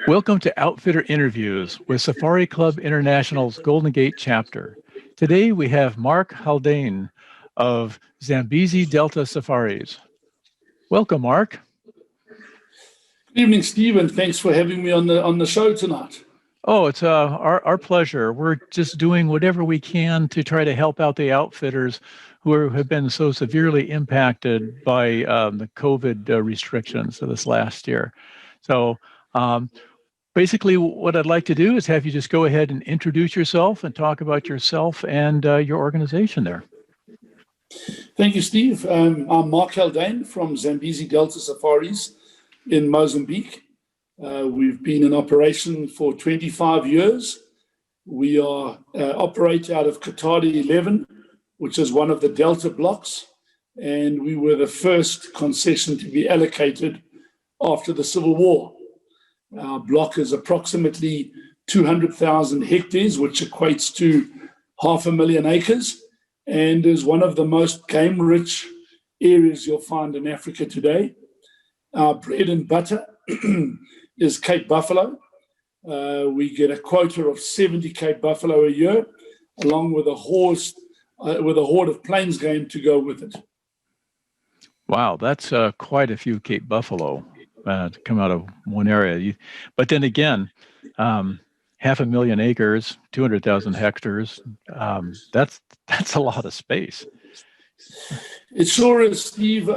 Welcome to Outfitter Interviews with Safari Club International's Golden Gate chapter. Today we have Mark Haldane of Zambeze Delta Safaris. Welcome, Mark. Good evening, Steve, and thanks for having me on the show tonight. Oh, it's our pleasure. We're just doing whatever we can to try to help out the outfitters who have been so severely impacted by the COVID restrictions of this last year. So basically, what I'd like to do is have you just go ahead and introduce yourself and talk about yourself and your organization there. Thank you, Steve. I'm Mark Haldane from Zambeze Delta Safaris in Mozambique. We've been in operation for 25 years. We operate out of Cabela 11, which is one of the Delta blocks, and we were the first concession to be allocated after the Civil War. Our block is approximately 200,000 hectares, which equates to 500,000 acres, and is one of the most game-rich areas you'll find in Africa today. Our bread and butter is Cape buffalo. We get a quota of 70 Cape buffalo a year, along with a horde of plains game to go with it. Wow, that's quite a few Cape buffalo to come out of one area. But then again, 500,000 acres, 200,000 hectares, that's a lot of space. It sure is, Steve.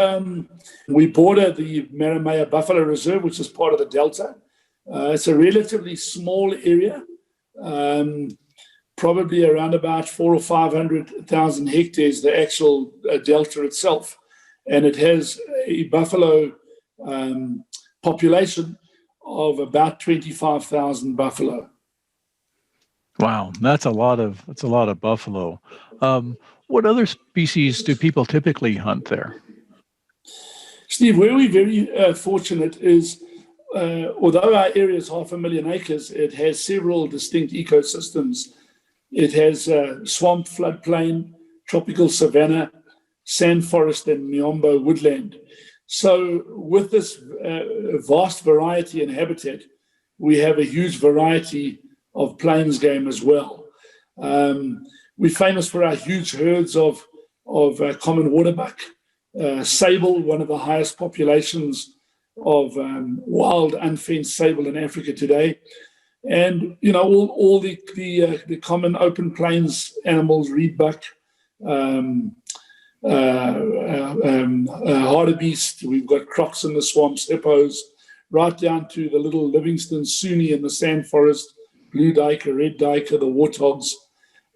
We border the Maramea Buffalo Reserve, which is part of the Delta. It's a relatively small area, probably around about 400,000 or 500,000 hectares, the actual Delta itself. And it has a buffalo population of about 25,000 buffalo. Wow, that's a lot of buffalo. What other species do people typically hunt there? Steve, where we're very fortunate is, although our area is 500,000 acres, it has several distinct ecosystems. It has swamp, floodplain, tropical savanna, sand forest, and miombo woodland. So with this vast variety in habitat, we have a huge variety of plains game as well. We're famous for our huge herds of common waterbuck, sable, one of the highest populations of wild unfenced sable in Africa today, and all the common open plains animals, reedbuck, hartebeest. We've got crocs in the swamps, hippos, right down to the little Livingston Sunni in the sand forest, blue duiker, red duiker, the warthogs,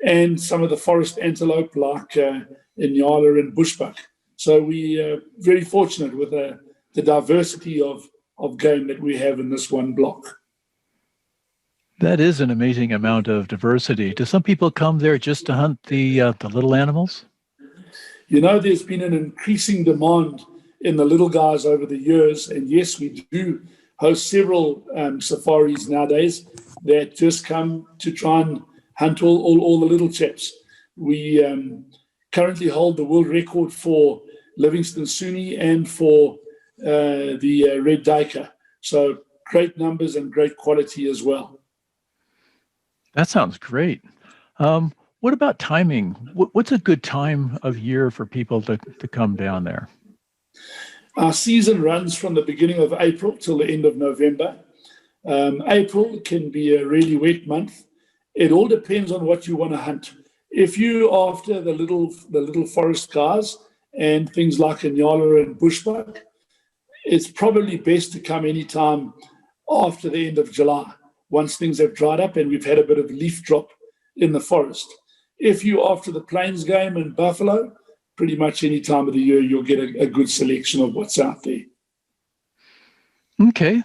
and some of the forest antelope like Inyala and bushbuck. So we are very fortunate with the diversity of game that we have in this one block. That is an amazing amount of diversity. Do some people come there just to hunt the little animals? There's been an increasing demand in the little guys over the years, and yes, we do host several safaris nowadays that just come to try and hunt all the little chaps. We currently hold the world record for Livingston Sunni and for the red duiker. So great numbers and great quality as well. That sounds great. What about timing? What's a good time of year for people to come down there? Our season runs from the beginning of April till the end of November. April can be a really wet month. It all depends on what you want to hunt. If you're after the little forest guys and things like Inyala and bushbuck, it's probably best to come anytime after the end of July, once things have dried up and we've had a bit of leaf drop in the forest. If you're after the plains game and buffalo, pretty much any time of the year you'll get a good selection of what's out there. Okay,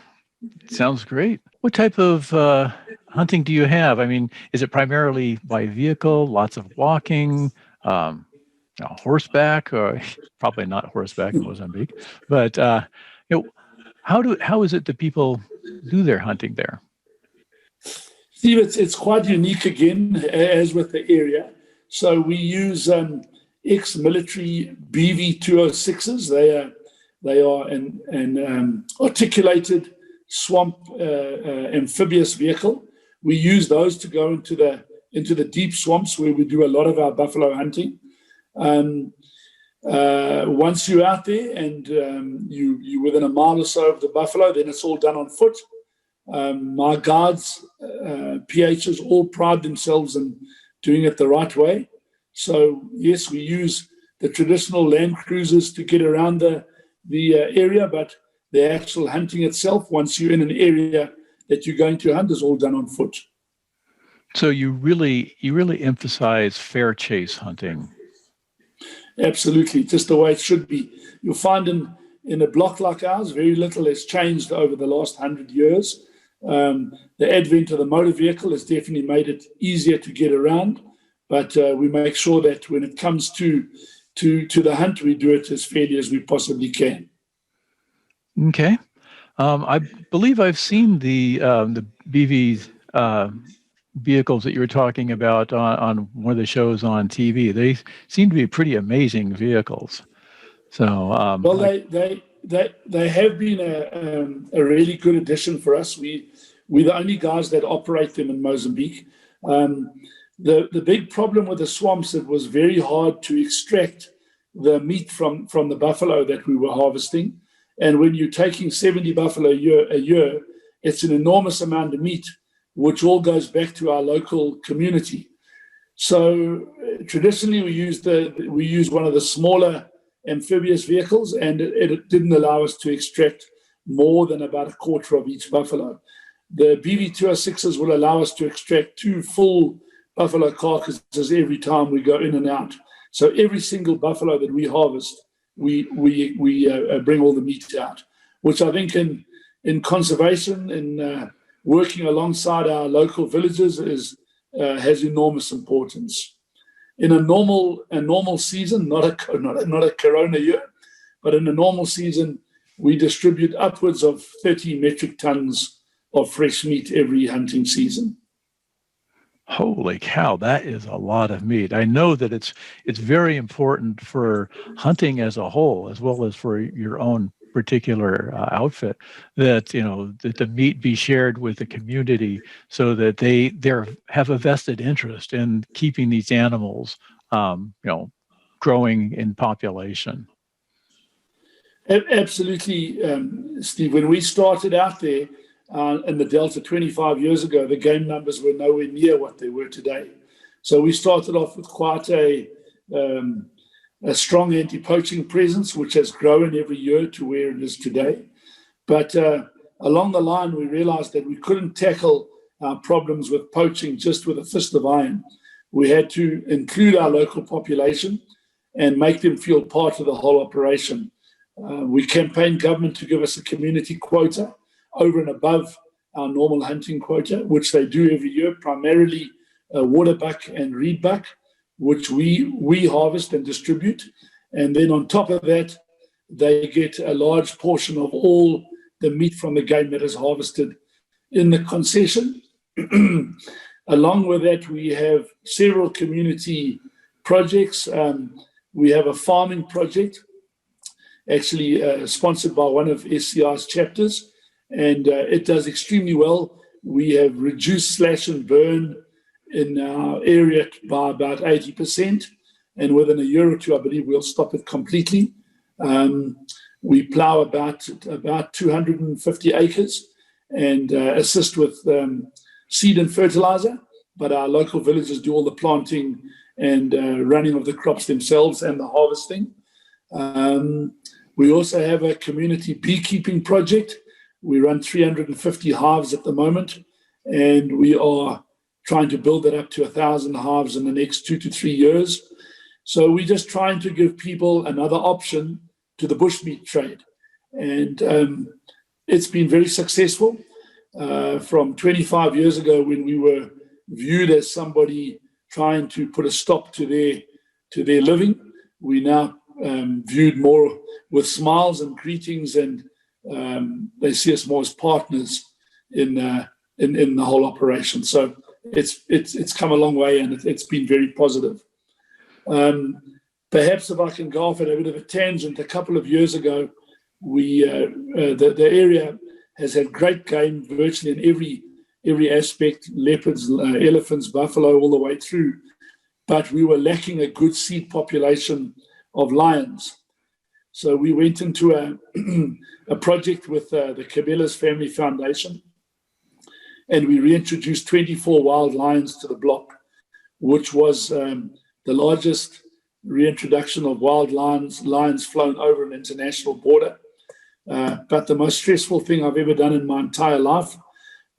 sounds great. What type of hunting do you have? I mean, is it primarily by vehicle, lots of walking, horseback, or probably not horseback in Mozambique, but how is it that people do their hunting there? Steve, it's quite unique again, as with the area. So we use ex-military BV-206s. They are an articulated swamp amphibious vehicle. We use those to go into the deep swamps where we do a lot of our buffalo hunting. Once you're out there and you're within a mile or so of the buffalo, then it's all done on foot. My guides, PHs, all pride themselves in doing it the right way. So yes, we use the traditional land cruisers to get around the area, but the actual hunting itself, once you're in an area that you're going to hunt, is all done on foot. So you really emphasize fair chase hunting. Absolutely, just the way it should be. You'll find in a block like ours, very little has changed over the last 100 years. The advent of the motor vehicle has definitely made it easier to get around, but we make sure that when it comes to the hunt, we do it as fairly as we possibly can. Okay. I believe I've seen the BV vehicles that you were talking about on one of the shows on TV. They seem to be pretty amazing vehicles. So well, they have been a really good addition for us. We're the only guys that operate them in Mozambique. The big problem with the swamps, it was very hard to extract the meat from the buffalo that we were harvesting. And when you're taking 70 buffalo a year, it's an enormous amount of meat, which all goes back to our local community. So traditionally, we use one of the smaller amphibious vehicles, and it didn't allow us to extract more than about a quarter of each buffalo. The BV206s will allow us to extract 2 full buffalo carcasses every time we go in and out. So every single buffalo that we harvest, we bring all the meat out, which I think in conservation, in working alongside our local villages, has enormous importance. In a normal season, not a corona year, but in a normal season, we distribute upwards of 30 metric tons of fresh meat every hunting season. Holy cow, that is a lot of meat. I know that it's very important for hunting as a whole, as well as for your own particular outfit, that that the meat be shared with the community, so that they have a vested interest in keeping these animals, growing in population. Absolutely, Steve. When we started out there in the Delta 25 years ago, the game numbers were nowhere near what they were today. So we started off with quite a strong anti-poaching presence, which has grown every year to where it is today. But along the line, we realized that we couldn't tackle our problems with poaching just with a fist of iron. We had to include our local population and make them feel part of the whole operation. We campaigned government to give us a community quota over and above our normal hunting quota, which they do every year, primarily waterbuck and reedbuck, which we harvest and distribute. And then on top of that, they get a large portion of all the meat from the game that is harvested in the concession. Along with that, we have several community projects. We have a farming project, actually sponsored by one of SCI's chapters, and it does extremely well. We have reduced slash and burn in our area by about 80%, and within a year or two, I believe we'll stop it completely. We plow about 250 acres and assist with seed and fertilizer, but our local villagers do all the planting and running of the crops themselves and the harvesting. We also have a community beekeeping project. We run 350 hives at the moment, and we are trying to build that up to 1,000 hives in the next 2 to 3 years. So we're just trying to give people another option to the bushmeat trade. And it's been very successful. From 25 years ago, when we were viewed as somebody trying to put a stop to their living, we now viewed more with smiles and greetings, and they see us more as partners in the whole operation. So it's come a long way, and it's been very positive. Perhaps if I can go off at a bit of a tangent, a couple of years ago, the area has had great game virtually in every aspect, leopards, elephants, buffalo, all the way through. But we were lacking a good seed population of lions. So we went into a project with the Cabela's Family Foundation, and we reintroduced 24 wild lions to the block, which was the largest reintroduction of wild lions flown over an international border. But the most stressful thing I've ever done in my entire life.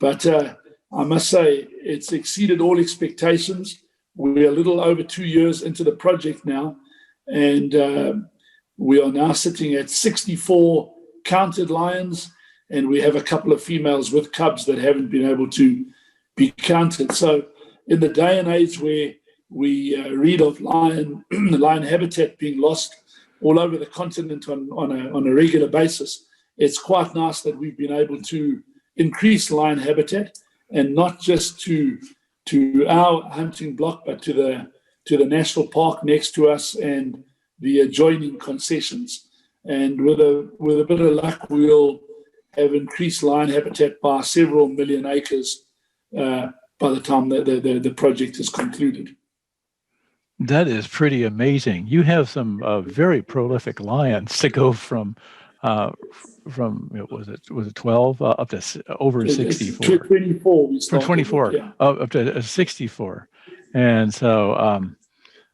But I must say, it's exceeded all expectations. We're a little over 2 years into the project now, and we are now sitting at 64 counted lions, and we have a couple of females with cubs that haven't been able to be counted. So in the day and age where we read of lion habitat being lost all over the continent on a regular basis, it's quite nice that we've been able to increase lion habitat, and not just to our hunting block, but to the national park next to us and the adjoining concessions. And with a bit of luck, we'll have increased lion habitat by several million acres by the time the project is concluded. That is pretty amazing. You have some very prolific lions to go from was it 12 up to over 64? 24. We From 24 yeah. up to 64, and so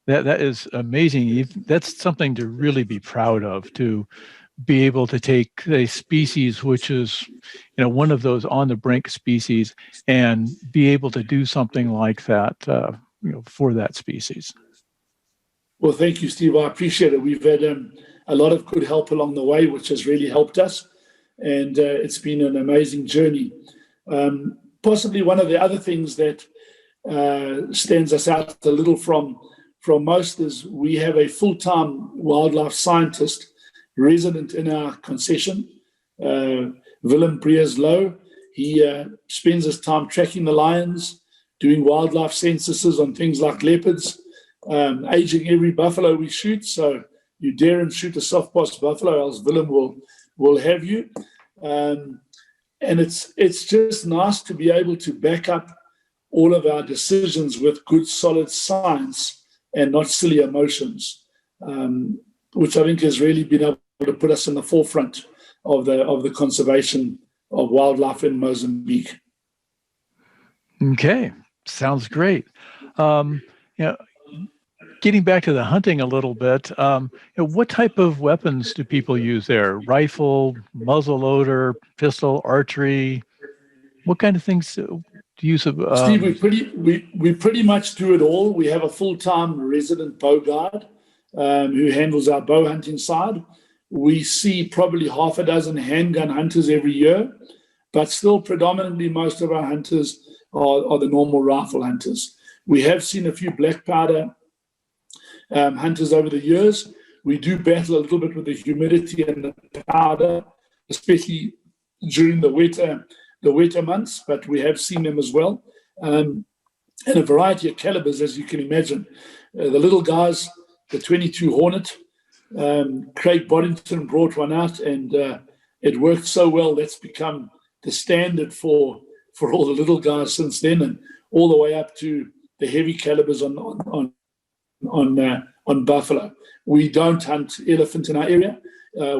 that is amazing. That's something to really be proud of, to be able to take a species which is, one of those on the brink species, and be able to do something like that, for that species. Well, thank you, Steve. I appreciate it. We've had a lot of good help along the way, which has really helped us, and it's been an amazing journey. Possibly one of the other things that stands us out a little from most is we have a full-time wildlife scientist resident in our concession, Willem Breerslow. He spends his time tracking the lions, doing wildlife censuses on things like leopards, aging every buffalo we shoot. So you dare and shoot a soft-boss buffalo, else Willem will have you. And it's just nice to be able to back up all of our decisions with good, solid science and not silly emotions, which I think has really been able to put us in the forefront of the conservation of wildlife in Mozambique. Okay, sounds great. Getting back to the hunting a little bit, what type of weapons do people use there? Rifle, muzzleloader, pistol, archery? What kind of things do you use? Steve, we pretty much do it all. We have a full-time resident bow guide who handles our bow hunting side. We see probably half a dozen handgun hunters every year, but still predominantly most of our hunters are the normal rifle hunters. We have seen a few black powder hunters over the years. We do battle a little bit with the humidity and the powder, especially during the wetter months, but we have seen them as well. And a variety of calibers, as you can imagine. The little guys, the 22 Hornet, Craig Boddington brought one out, and it worked so well that's become the standard for all the little guys since then, and all the way up to the heavy calibers on buffalo. We don't hunt elephant in our area.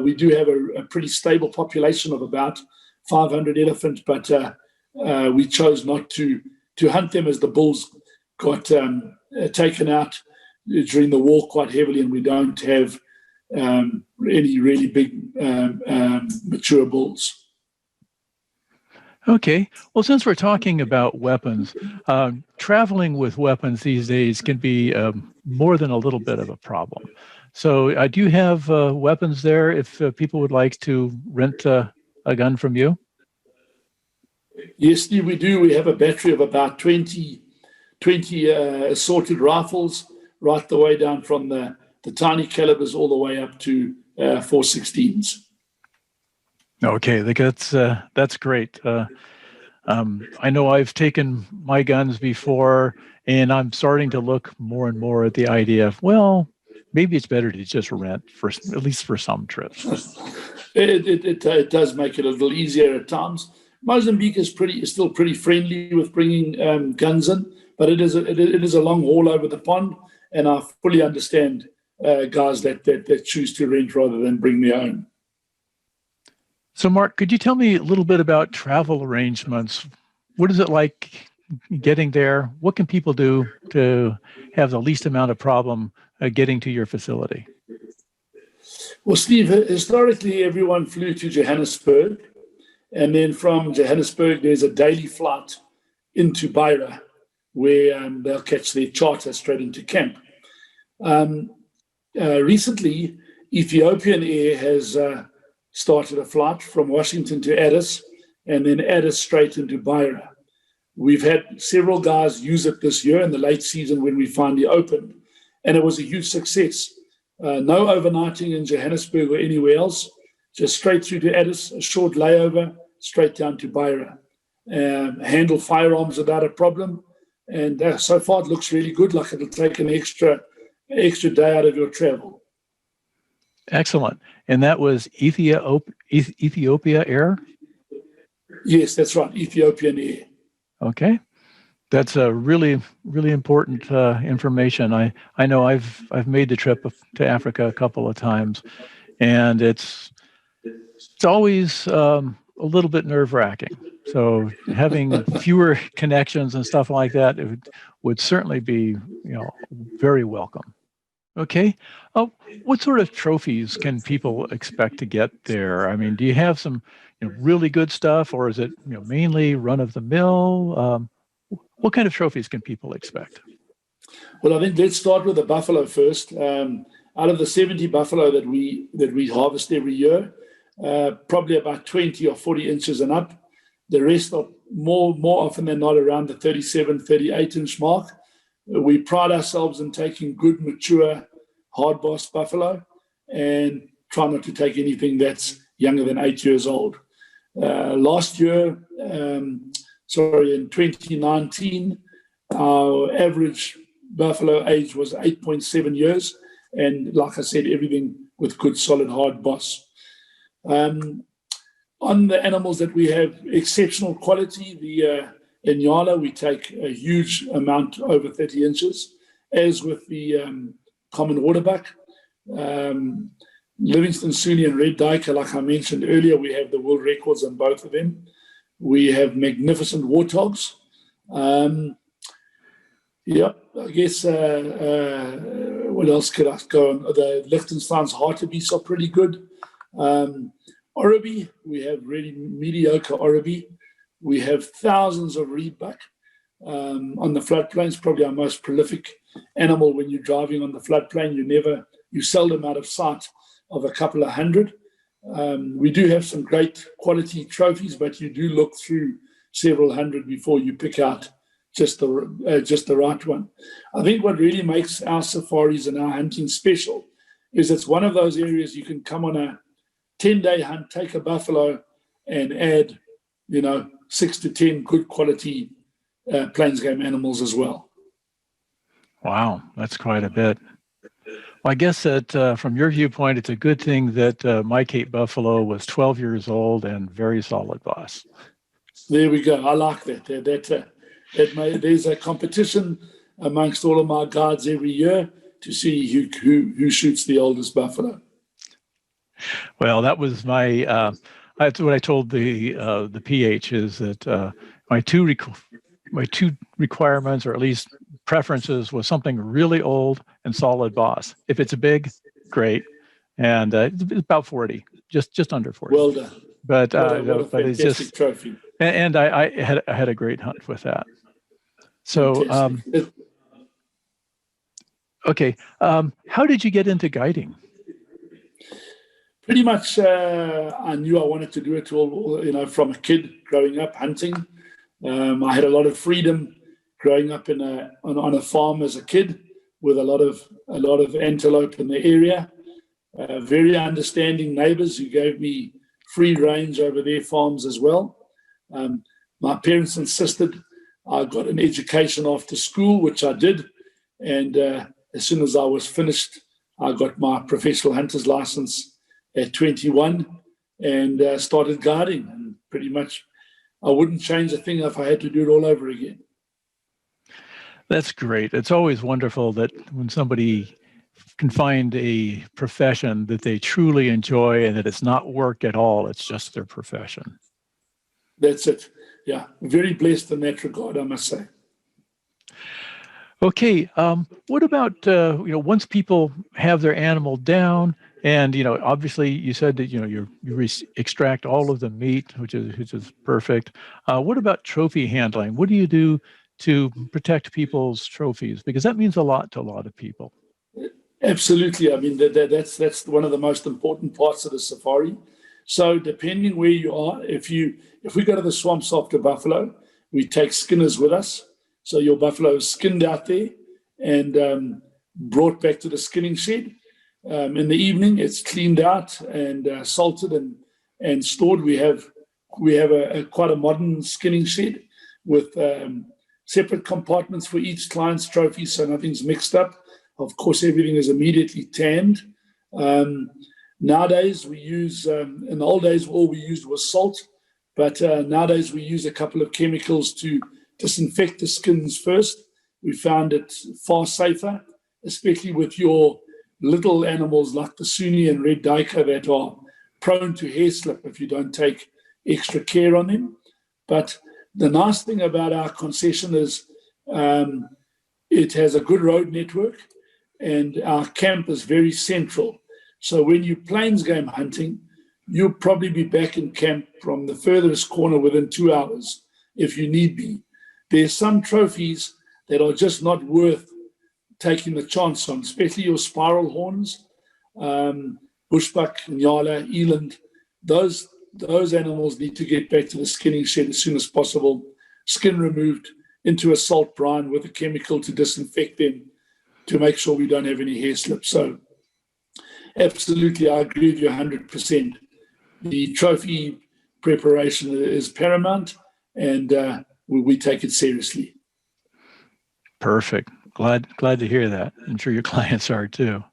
We do have a pretty stable population of about 500 elephant, but we chose not to hunt them as the bulls got taken out during the war quite heavily, and we don't have any really big mature bulls. Okay. Well, since we're talking about weapons, traveling with weapons these days can be more than a little bit of a problem. So do you have weapons there if people would like to rent a gun from you? Yes, Steve, we do. We have a battery of about 20 assorted rifles, right the way down from the tiny calibers all the way up to 416s. Okay, that's great. I know I've taken my guns before, and I'm starting to look more and more at the idea of, well, maybe it's better to just rent at least for some trips. It does make it a little easier at times. Mozambique is still pretty friendly with bringing guns in, but it is a long haul over the pond, and I fully understand guys that choose to rent rather than bring their own. So, Mark, could you tell me a little bit about travel arrangements? What is it like getting there? What can people do to have the least amount of problem getting to your facility? Well, Steve, historically, everyone flew to Johannesburg, and then from Johannesburg, there's a daily flight into Beira, where they'll catch their charter straight into camp. Recently, Ethiopian Air has started a flight from Washington to Addis, and then Addis straight into Beira. We've had several guys use it this year in the late season when we finally opened, and it was a huge success. No overnighting in Johannesburg or anywhere else, just straight through to Addis, a short layover, straight down to Beira. Handle firearms without a problem, and so far it looks really good, like it'll take an extra day out of your travel. Excellent. And that was Ethiopia Air? Yes, that's right, Ethiopian Air. Okay. That's a really, really important information. I know I've made the trip to Africa a couple of times, and it's always a little bit nerve-wracking. So having fewer connections and stuff like that, it would certainly be, very welcome. Okay. What sort of trophies can people expect to get there? I mean, do you have some really good stuff, or is it mainly run-of-the-mill? What kind of trophies can people expect? Well, I think let's start with the buffalo first. Out of the 70 buffalo that we harvest every year, probably about 20 or 40 inches and up. The rest are more often than not around the 37, 38-inch mark. We pride ourselves in taking good, mature, hard boss buffalo and try not to take anything that's younger than 8 years old. Last year, in 2019, our average buffalo age was 8.7 years. And like I said, everything with good, solid, hard boss. On the animals that we have exceptional quality, the Inyala, we take a huge amount over 30 inches, as with the common waterbuck. Livingston Sunni and Red Duiker, like I mentioned earlier, we have the world records on both of them. We have magnificent warthogs. I guess, what else could I go on? The Liechtenstein's hartebeests are pretty good. Oribi, we have really mediocre Oribi. We have thousands of reedbuck on the floodplains, probably our most prolific animal. When you're driving on the floodplain, you're seldom out of sight of a couple of hundred. We do have some great quality trophies, but you do look through several hundred before you pick out just the right one. I think what really makes our safaris and our hunting special is it's one of those areas you can come on a 10-day hunt, take a buffalo, and add, 6 to 10 good quality plains game animals as well. Wow, that's quite a bit. Well, I guess that from your viewpoint, it's a good thing that my Cape Buffalo was 12 years old and very solid boss. There we go. I like that. There's a competition amongst all of my guides every year to see who shoots the oldest buffalo. Well, that was that's what I told the PH is that my two requirements, or at least preferences, was something really old and solid boss. If it's big, great, and it's about 40, just under 40. Well done. But but it's just trophy. And I had a great hunt with that. So okay, how did you get into guiding? Pretty much, I knew I wanted to do it all, from a kid growing up hunting. I had a lot of freedom growing up on a farm as a kid with a lot of antelope in the area. Very understanding neighbors who gave me free range over their farms as well. My parents insisted I got an education after school, which I did. And as soon as I was finished, I got my professional hunter's license at 21. and started guiding. And pretty much, I wouldn't change a thing if I had to do it all over again. That's great. It's always wonderful that when somebody can find a profession that they truly enjoy and that it's not work at all, it's just their profession. That's it. Yeah, very blessed in that regard, I must say. Okay, what about once people have their animal down, and obviously you said that you extract all of the meat, which is perfect. What about trophy handling? What do you do to protect people's trophies? Because that means a lot to a lot of people. Absolutely. I mean, that's one of the most important parts of the safari. So depending where you are, if we go to the swamps after buffalo, we take skinners with us. So your buffalo is skinned out there and brought back to the skinning shed. In the evening, it's cleaned out and salted and stored. We have quite a modern skinning shed with separate compartments for each client's trophy, so nothing's mixed up. Of course, everything is immediately tanned. Nowadays, we use, in the old days, all we used was salt, but nowadays we use a couple of chemicals to disinfect the skins first. We found it far safer, especially with your little animals like the Sunni and red duiker that are prone to hair slip if you don't take extra care on them. But the nice thing about our concession is it has a good road network and our camp is very central. So when you plains game hunting, you'll probably be back in camp from the furthest corner within 2 hours if you need be. There's some trophies that are just not worth taking the chance on, especially your spiral horns, bushbuck, nyala, eland. Those animals need to get back to the skinning shed as soon as possible, skin removed into a salt brine with a chemical to disinfect them to make sure we don't have any hair slips. So absolutely, I agree with you 100%. The trophy preparation is paramount, and we take it seriously. Perfect. Glad to hear that. I'm sure your clients are too.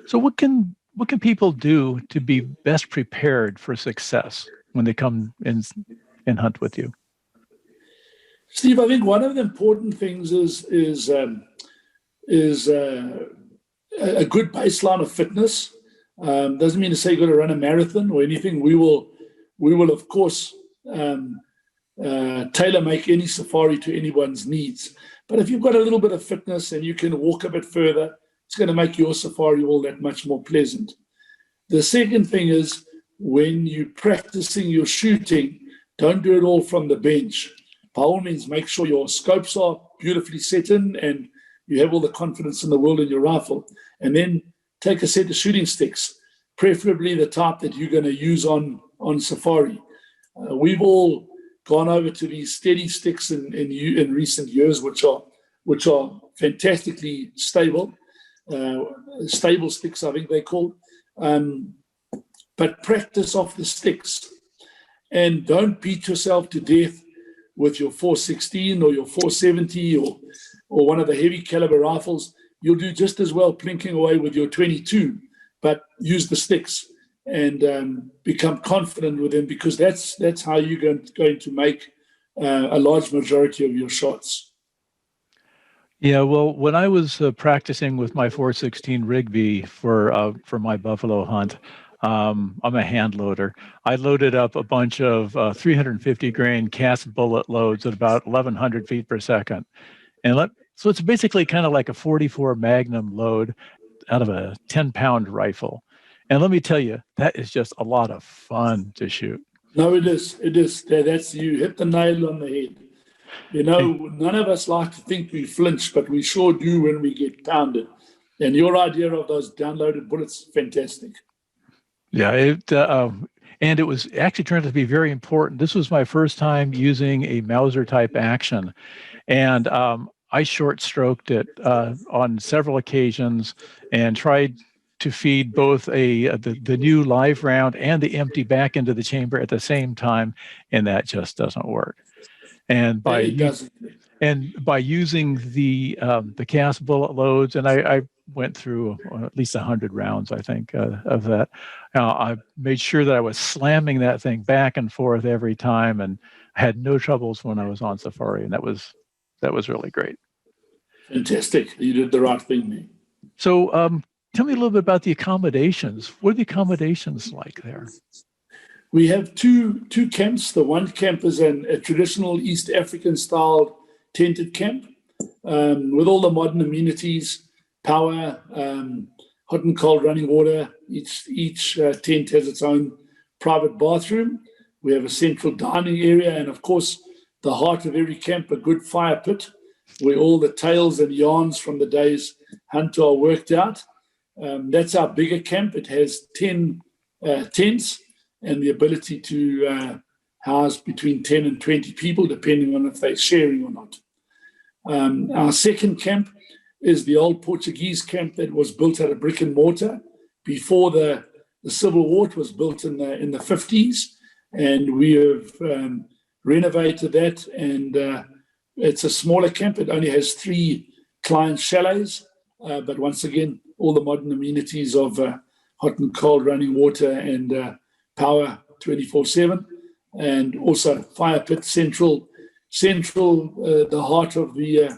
So what can people do to be best prepared for success when they come in and hunt with you? Steve, I think one of the important things is a good baseline of fitness. Doesn't mean to say you've got to run a marathon or anything. We will of course tailor make any safari to anyone's needs. But if you've got a little bit of fitness and you can walk a bit further, it's going to make your safari all that much more pleasant. The second thing is when you're practicing your shooting, don't do it all from the bench. By all means, make sure your scopes are beautifully set in and you have all the confidence in the world in your rifle. And then take a set of shooting sticks, preferably the type that you're going to use on safari. We've all gone over to these steady sticks in recent years, which are fantastically stable. Stable sticks, I think they're called. But practice off the sticks and don't beat yourself to death with your 416 or your 470 or one of the heavy caliber rifles. You'll do just as well plinking away with your 22, but use the sticks and become confident with them, because that's how you're going to make a large majority of your shots. Yeah, well, when I was practicing with my 416 Rigby for my buffalo hunt, I'm a hand loader. I loaded up a bunch of 350 grain cast bullet loads at about 1,100 feet per second, so it's basically kind of like a 44 Magnum load out of a 10-pound rifle. And let me tell you, that is just a lot of fun to shoot. No, it is. That's, you hit the nail on the head. None of us like to think we flinch, but we sure do when we get pounded. And your idea of those downloaded bullets, fantastic. Yeah, and it was actually turned out to be very important. This was my first time using a Mauser type action, and I short stroked it on several occasions and tried to feed both the new live round and the empty back into the chamber at the same time, and that just doesn't work. And by using the cast bullet loads, and I went through at least 100 rounds, I think, of that. I made sure that I was slamming that thing back and forth every time, and I had no troubles when I was on safari, and that was really great. Fantastic. You did the right thing, man. So tell me a little bit about the accommodations. What are the accommodations like there? We have two camps. The one camp is a traditional East African style tented camp with all the modern amenities, power, hot and cold running water. Each tent has its own private bathroom. We have a central dining area, and of course, the heart of every camp, a good fire pit, where all the tales and yarns from the day's hunt are worked out. That's our bigger camp. It has 10 tents and the ability to house between 10 and 20 people, depending on if they're sharing or not. Our second camp is the old Portuguese camp that was built out of brick and mortar before the Civil War. It was built in the 50s, and we have renovated that, and it's a smaller camp. It only has 3 client chalets, but once again, all the modern amenities of hot and cold running water and power 24/7, and also fire pit central, the heart of the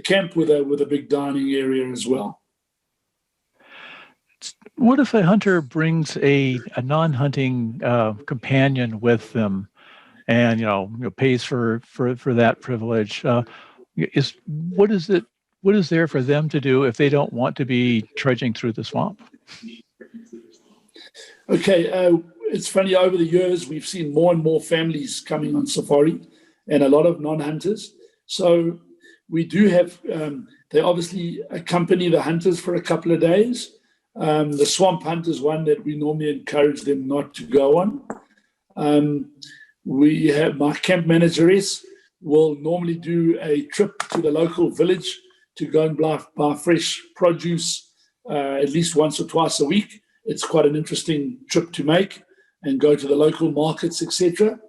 camp with a big dining area as well. What if a hunter brings a non-hunting companion with them, and pays for that privilege? What is there for them to do if they don't want to be trudging through the swamp? Okay, it's funny, over the years, we've seen more and more families coming on safari and a lot of non-hunters. So we do have, they obviously accompany the hunters for a couple of days. The swamp hunt is one that we normally encourage them not to go on. We have my camp manageress will normally do a trip to the local village to go and buy fresh produce at least once or twice a week. It's quite an interesting trip to make and go to the local markets, etc.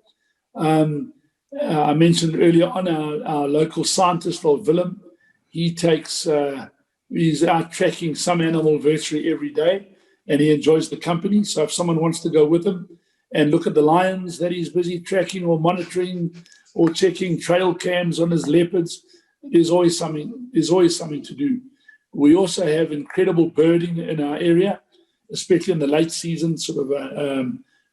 I mentioned earlier on our local scientist, Willem. He's out tracking some animal virtually every day, and he enjoys the company. So if someone wants to go with him and look at the lions that he's busy tracking or monitoring or checking trail cams on his leopards, there's always something to do. We also have incredible birding in our area, especially in the late season, sort of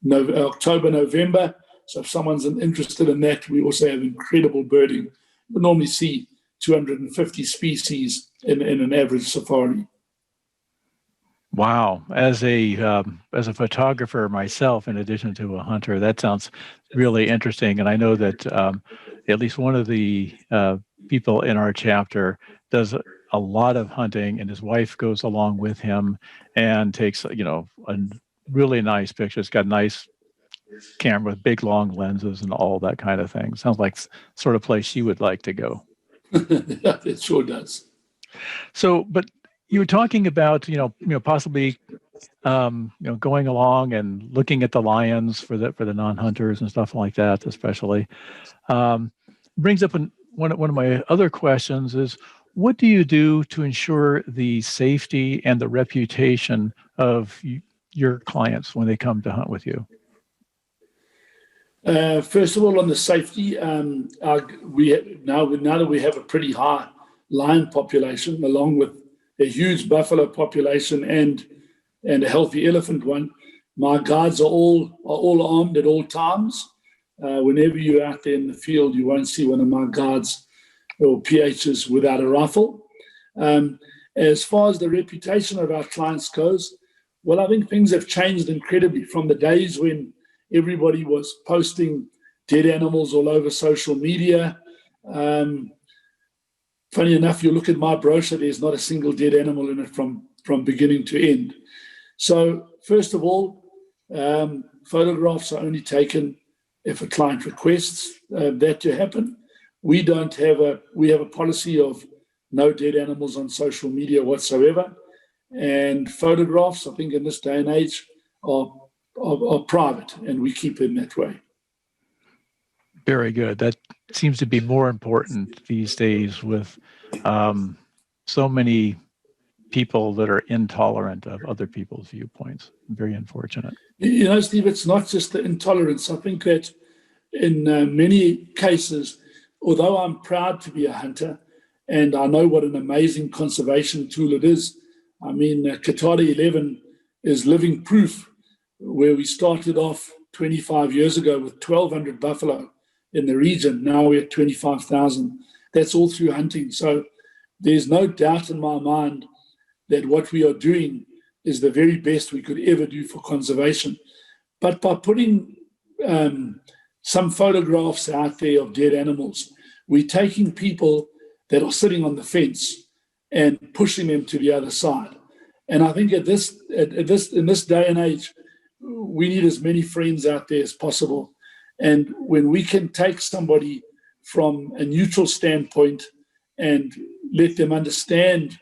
October, November. So if someone's interested in that, we also have incredible birding. We normally see 250 species in an average safari. Wow. As a photographer myself, in addition to a hunter, that sounds really interesting. And I know that at least one of the people in our chapter does a lot of hunting, and his wife goes along with him and takes, a really nice picture. It's got a nice camera with big long lenses and all that kind of thing. Sounds like sort of place you would like to go. It sure does. So, but you were talking about, possibly, going along and looking at the lions for the non-hunters and stuff like that, especially. Brings up one of my other questions is, what do you do to ensure the safety and the reputation of your clients when they come to hunt with you? First of all, on the safety, now that we have a pretty high lion population, along with a huge buffalo population and a healthy elephant one, my guides are all armed at all times. Whenever you're out there in the field, you won't see one of my guides or PHs without a rifle. As far as the reputation of our clients goes, well, I think things have changed incredibly from the days when everybody was posting dead animals all over social media. Funny enough, you look at my brochure, there's not a single dead animal in it from beginning to end. So first of all, photographs are only taken if a client requests that to happen. We have a policy of no dead animals on social media whatsoever. And photographs, I think in this day and age, are private, and we keep them that way. Very good. That seems to be more important these days with so many people that are intolerant of other people's viewpoints. Very unfortunate. You know, Steve, it's not just the intolerance. I think that in many cases, although I'm proud to be a hunter and I know what an amazing conservation tool it is, I mean, Qatar 11 is living proof, where we started off 25 years ago with 1,200 buffalo in the region. Now we're at 25,000. That's all through hunting. So there's no doubt in my mind that what we are doing is the very best we could ever do for conservation. But by putting some photographs out there of dead animals, we're taking people that are sitting on the fence and pushing them to the other side. And I think in this day and age, we need as many friends out there as possible. And when we can take somebody from a neutral standpoint and let them understand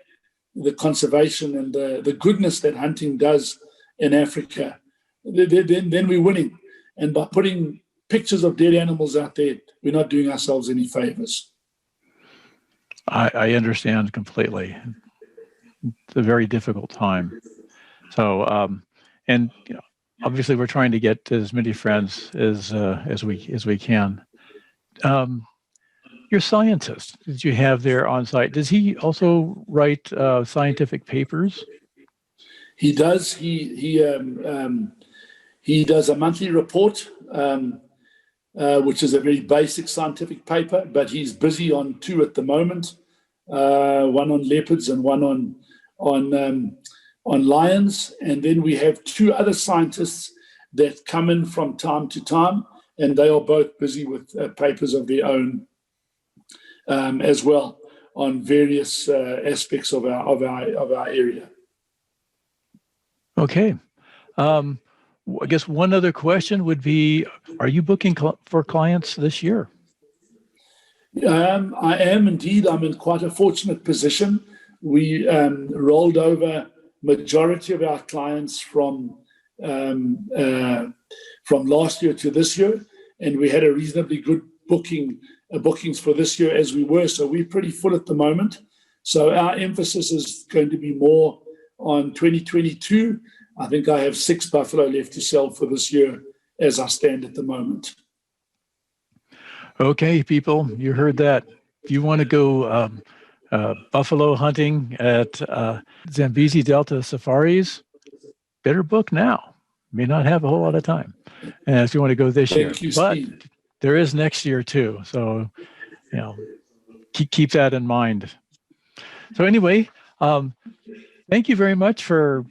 the conservation and the goodness that hunting does in Africa, then we're winning. And by putting pictures of dead animals out there, we're not doing ourselves any favors. I understand completely. It's a very difficult time. So, and you know, obviously, we're trying to get as many friends as we can. Your scientist that you have there on site, does he also write scientific papers? He does. He does a monthly report, which is a very basic scientific paper, but he's busy on two at the moment, one on leopards and one on lions. And then we have two other scientists that come in from time to time, and they are both busy with papers of their own as well on various aspects of our area. Okay. I guess one other question would be, are you booking for clients this year? I am indeed. I'm in quite a fortunate position. We rolled over majority of our clients from last year to this year, and we had a reasonably good bookings for this year as we were. So we're pretty full at the moment. So our emphasis is going to be more on 2022. I think I have 6 buffalo left to sell for this year as I stand at the moment. Okay, people, you heard that. If you want to go buffalo hunting at Zambeze Delta Safaris, better book now. May not have a whole lot of time. And if you want to go this year, but there is next year too. So, you know, keep that in mind. So anyway, thank you very much for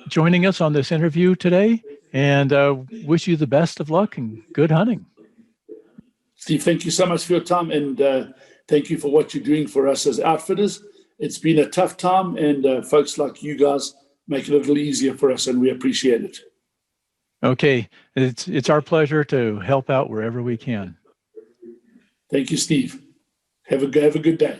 joining us on this interview today, and wish you the best of luck and good hunting. Steve, thank you so much for your time, and thank you for what you're doing for us as outfitters. It's been a tough time, and folks like you guys make it a little easier for us, and we appreciate it. Okay, it's our pleasure to help out wherever we can. Thank you, Steve. Have a good day.